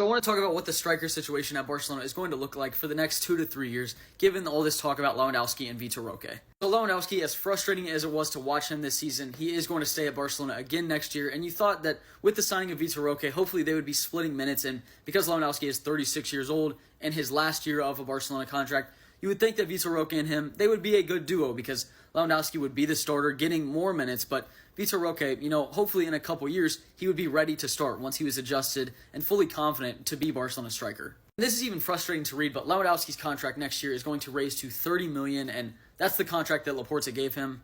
So I want to talk about what the striker situation at Barcelona is going to look like for the next 2 to 3 years, given all this talk about Lewandowski and Vitor Roque. So Lewandowski, as frustrating as it was to watch him this season, he is going to stay at Barcelona again next year, and you thought that with the signing of Vitor Roque, hopefully they would be splitting minutes, and because Lewandowski is 36 years old and his last year of a Barcelona contract, you would think that Vitor Roque and him, they would be a good duo because Lewandowski would be the starter, getting more minutes, but Vitor Roque, hopefully in a couple years, he would be ready to start once he was adjusted and fully confident to be Barcelona's striker. This is even frustrating to read, but Lewandowski's contract next year is going to raise to $30 million, and that's the contract that Laporta gave him.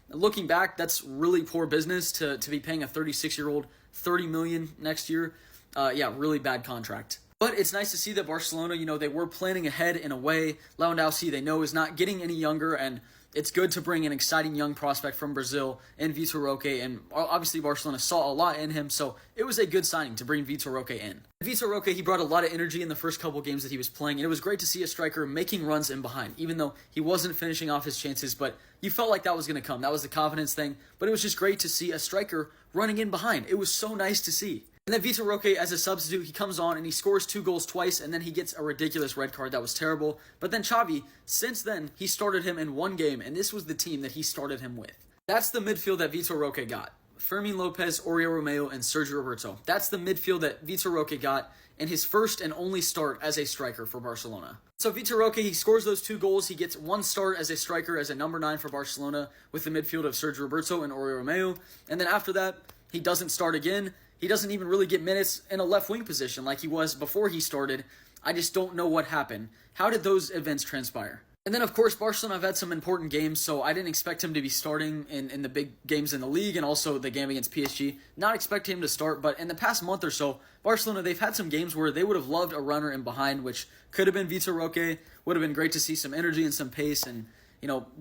Looking back, that's really poor business to be paying a 36-year-old $30 million next year. Really bad contract. But it's nice to see that Barcelona, they were planning ahead in a way. Lewandowski, they know, is not getting any younger, and it's good to bring an exciting young prospect from Brazil in Vitor Roque, and obviously Barcelona saw a lot in him, so it was a good signing to bring Vitor Roque in. Vitor Roque, he brought a lot of energy in the first couple games that he was playing, and it was great to see a striker making runs in behind, even though he wasn't finishing off his chances, but you felt like that was going to come. That was the confidence thing, but it was just great to see a striker running in behind. It was so nice to see. And then Vitor Roque, as a substitute, he comes on and he scores 2 goals twice, and then he gets a ridiculous red card that was terrible. But then Xavi, since then, he started him in 1 game, and this was the team that he started him with. That's the midfield that Vitor Roque got. Fermin Lopez, Oriol Romeo, and Sergio Roberto. That's the midfield that Vitor Roque got in his first and only start as a striker for Barcelona. So Vitor Roque, he scores those 2 goals. He gets 1 start as a striker, as a number 9 for Barcelona, with the midfield of Sergio Roberto and Oriol Romeo. And then after that, he doesn't start again. He doesn't even really get minutes in a left wing position like he was before he started. I just don't know what happened. How did those events transpire? And then, of course, Barcelona have had some important games, so I didn't expect him to be starting in the big games in the league and also the game against PSG. Not expecting him to start, but in the past month or so, Barcelona, they've had some games where they would have loved a runner in behind, which could have been Vitor Roque. Would have been great to see some energy and some pace and,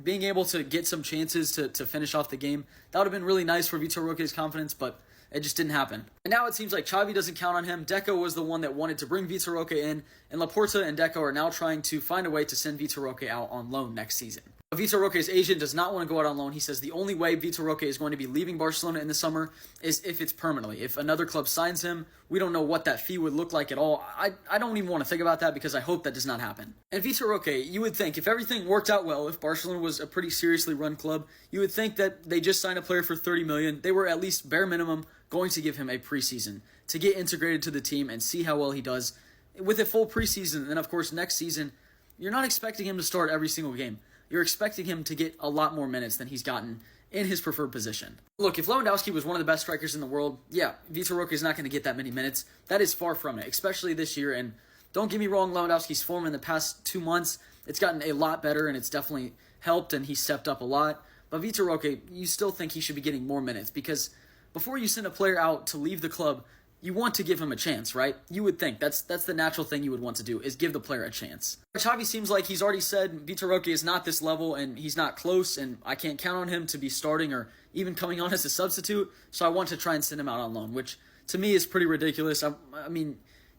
being able to get some chances to finish off the game. That would have been really nice for Vitor Roque's confidence, but it just didn't happen. And now it seems like Xavi doesn't count on him. Deco was the one that wanted to bring Vitor Roque in, and Laporta and Deco are now trying to find a way to send Vitor Roque out on loan next season. But Vitor Roque's agent does not want to go out on loan. He says the only way Vitor Roque is going to be leaving Barcelona in the summer is if it's permanently. If another club signs him, we don't know what that fee would look like at all. I don't even want to think about that because I hope that does not happen. And Vitor Roque, you would think if everything worked out well, if Barcelona was a pretty seriously run club, you would think that they just signed a player for $30 million. They were at least bare minimum going to give him a preseason to get integrated to the team and see how well he does. With a full preseason, and then of course next season, you're not expecting him to start every single game. You're expecting him to get a lot more minutes than he's gotten in his preferred position. Look, if Lewandowski was one of the best strikers in the world, Vitor Roque is not going to get that many minutes. That is far from it, especially this year. And don't get me wrong, Lewandowski's form in the past 2 months, it's gotten a lot better, and it's definitely helped, and he stepped up a lot. But Vitor Roque, you still think he should be getting more minutes, because before you send a player out to leave the club, you want to give him a chance, right? You would think that's the natural thing you would want to do, is give the player a chance. Xavi seems like he's already said Vitor Roque is not this level and he's not close, and I can't count on him to be starting or even coming on as a substitute, so I want to try and send him out on loan, which to me is pretty ridiculous. I mean,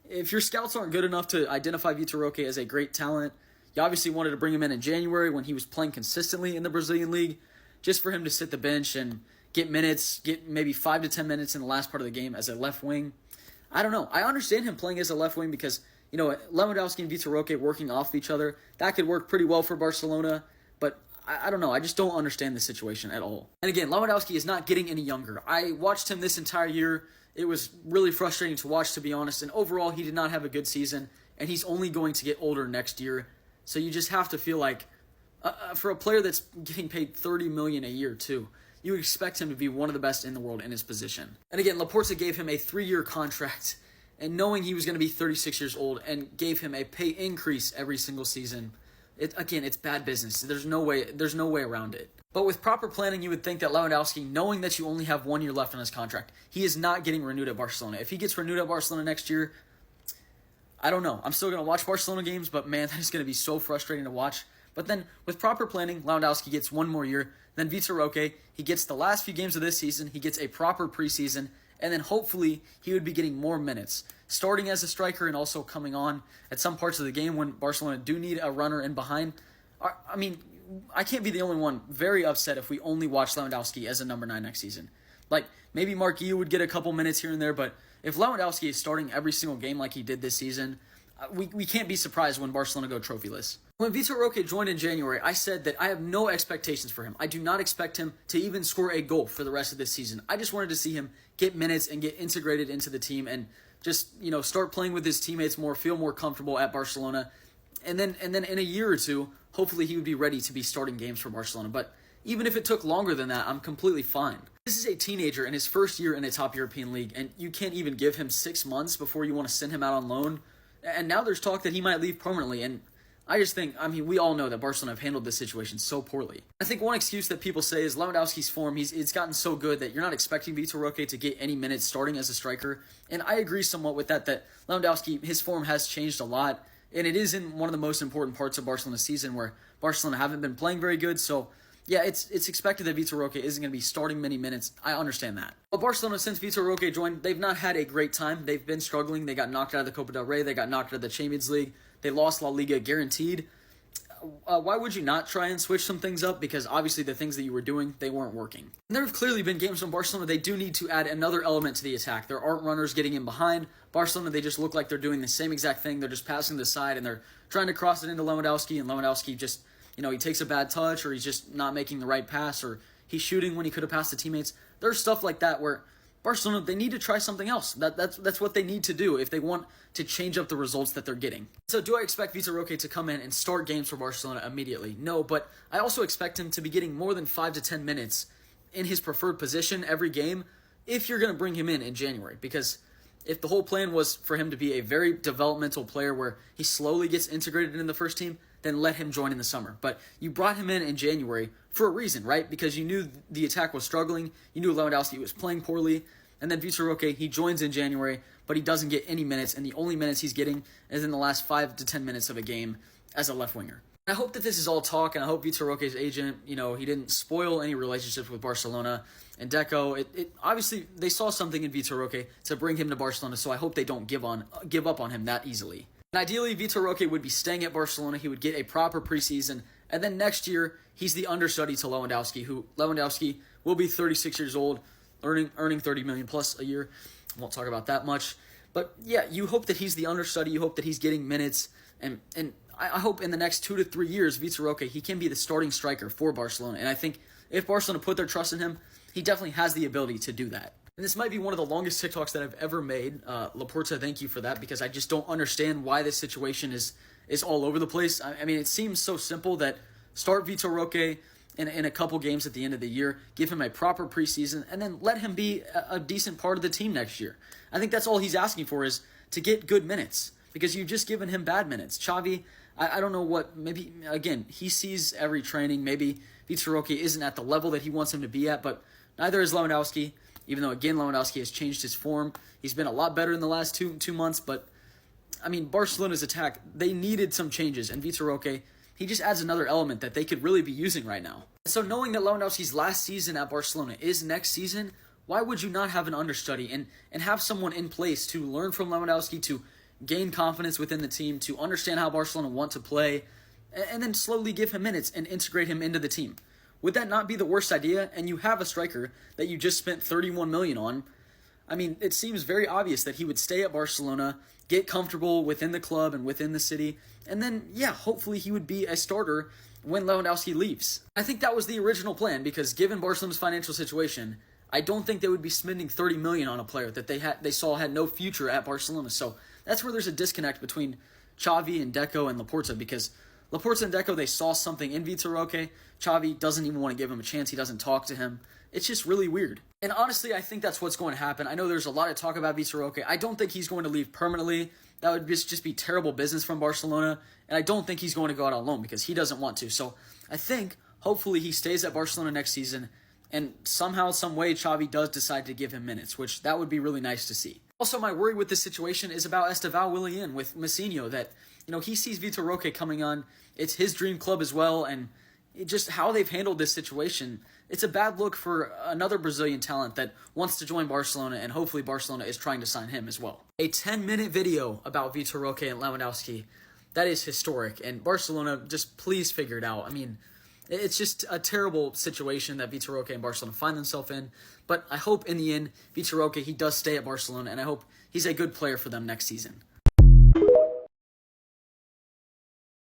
if your scouts aren't good enough to identify Vitor Roque as a great talent, you obviously wanted to bring him in January when he was playing consistently in the Brazilian league, just for him to sit the bench and get minutes, get maybe 5 to 10 minutes in the last part of the game as a left wing. I don't know. I understand him playing as a left wing because, Lewandowski and Vitor Roque working off each other, that could work pretty well for Barcelona, but I don't know. I just don't understand the situation at all. And again, Lewandowski is not getting any younger. I watched him this entire year. It was really frustrating to watch, to be honest, and overall he did not have a good season, and he's only going to get older next year, so you just have to feel like, for a player that's getting paid $30 million a year too, you would expect him to be one of the best in the world in his position. And again, Laporta gave him a 3-year contract, and knowing he was going to be 36 years old and gave him a pay increase every single season, it's bad business. There's no way around it. But with proper planning, you would think that Lewandowski, knowing that you only have 1 year left on his contract, he is not getting renewed at Barcelona. If he gets renewed at Barcelona next year, I don't know. I'm still going to watch Barcelona games, but man, that is going to be so frustrating to watch. But then, with proper planning, Lewandowski gets 1 more year. Then Vitor Roque, he gets the last few games of this season. He gets a proper preseason. And then hopefully, he would be getting more minutes. Starting as a striker and also coming on at some parts of the game when Barcelona do need a runner in behind. I mean, I can't be the only one very upset if we only watch Lewandowski as a number 9 next season. Like, maybe Marquinhos would get a couple minutes here and there, but if Lewandowski is starting every single game like he did this season, we can't be surprised when Barcelona go trophyless. When Vitor Roque joined in January, I said that I have no expectations for him. I do not expect him to even score a goal for the rest of this season. I just wanted to see him get minutes and get integrated into the team and just, start playing with his teammates more, feel more comfortable at Barcelona. And then in a year or two, hopefully he would be ready to be starting games for Barcelona. But even if it took longer than that, I'm completely fine. This is a teenager in his first year in a top European league, and you can't even give him 6 months before you want to send him out on loan. And now there's talk that he might leave permanently, and I just think, we all know that Barcelona have handled this situation so poorly. I think one excuse that people say is Lewandowski's form. It's gotten so good that you're not expecting Vitor Roque to get any minutes starting as a striker. And I agree somewhat with that Lewandowski, his form has changed a lot. And it is in one of the most important parts of Barcelona's season where Barcelona haven't been playing very good. So, yeah, it's expected that Vitor Roque isn't going to be starting many minutes. I understand that. But Barcelona, since Vitor Roque joined, they've not had a great time. They've been struggling. They got knocked out of the Copa del Rey. They got knocked out of the Champions League. They lost La Liga guaranteed. Why would you not try and switch some things up? Because obviously the things that you were doing, they weren't working. And there have clearly been games from Barcelona. They do need to add another element to the attack. There aren't runners getting in behind. Barcelona, they just look like they're doing the same exact thing. They're just passing to the side and they're trying to cross it into Lewandowski. And Lewandowski just, he takes a bad touch or he's just not making the right pass or he's shooting when he could have passed to teammates. There's stuff like that where Barcelona, they need to try something else. That's what they need to do if they want to change up the results that they're getting. So do I expect Vitor Roque to come in and start games for Barcelona immediately? No, but I also expect him to be getting more than 5 to 10 minutes in his preferred position every game if you're going to bring him in January. Because if the whole plan was for him to be a very developmental player where he slowly gets integrated in the first team, then let him join in the summer. But you brought him in January for a reason, right? Because you knew the attack was struggling. You knew Lewandowski was playing poorly. And then Vitor Roque, he joins in January, but he doesn't get any minutes. And the only minutes he's getting is in the last 5 to 10 minutes of a game as a left winger. I hope that this is all talk, and I hope Vitor Roque's agent, he didn't spoil any relationships with Barcelona and Deco. Obviously, they saw something in Vitor Roque to bring him to Barcelona, so I hope they don't give up on him that easily. And ideally, Vitor Roque would be staying at Barcelona. He would get a proper preseason, and then next year, he's the understudy to Lewandowski, who Lewandowski will be 36 years old, earning 30 million plus a year. Won't talk about that much. But yeah, you hope that he's the understudy. You hope that he's getting minutes. And I hope in the next 2 to 3 years, Vitor Roque, he can be the starting striker for Barcelona. And I think if Barcelona put their trust in him, he definitely has the ability to do that. And this might be one of the longest TikToks that I've ever made. Laporta, thank you for that, because I just don't understand why this situation is all over the place. I mean, it seems so simple that start Vitor Roque in a couple games at the end of the year, give him a proper preseason, and then let him be a decent part of the team next year. I think that's all he's asking for, is to get good minutes, because you've just given him bad minutes. Xavi, I don't know what, maybe, again, he sees every training. Maybe Vitor Roque isn't at the level that he wants him to be at, but neither is Lewandowski, even though, again, Lewandowski has changed his form. He's been a lot better in the last two months, but, I mean, Barcelona's attack, they needed some changes, and Vitor Roque, he just adds another element that they could really be using right now. So knowing that Lewandowski's last season at Barcelona is next season, why would you not have an understudy and have someone in place to learn from Lewandowski, to gain confidence within the team, to understand how Barcelona want to play, and then slowly give him minutes and integrate him into the team? Would that not be the worst idea? And you have a striker that you just spent 31 million on. I mean, it seems very obvious that he would stay at Barcelona, get comfortable within the club and within the city, and then, yeah, hopefully he would be a starter when Lewandowski leaves. I think that was the original plan, because given Barcelona's financial situation, I don't think they would be spending 30 million on a player that they saw had no future at Barcelona. So that's where there's a disconnect between Xavi and Deco and Laporta, because Laporta and Deco, they saw something in Vitor Roque. Xavi doesn't even want to give him a chance. He doesn't talk to him. It's just really weird. And honestly, I think that's what's going to happen. I know there's a lot of talk about Vitor Roque. I don't think he's going to leave permanently. That would just be terrible business from Barcelona. And I don't think he's going to go out on loan, because he doesn't want to. So I think, hopefully, he stays at Barcelona next season. And somehow, some way, Xavi does decide to give him minutes, which that would be really nice to see. Also, my worry with this situation is about Estevão Willian with Messinho, that, he sees Vitor Roque coming on. It's his dream club as well, and just how they've handled this situation, it's a bad look for another Brazilian talent that wants to join Barcelona, and hopefully Barcelona is trying to sign him as well. A 10-minute video about Vitor Roque and Lewandowski, that is historic, and Barcelona, just please figure it out. I mean, it's just a terrible situation that Vitor Roque and Barcelona find themselves in, but I hope in the end, Vitor Roque, he does stay at Barcelona, and I hope he's a good player for them next season.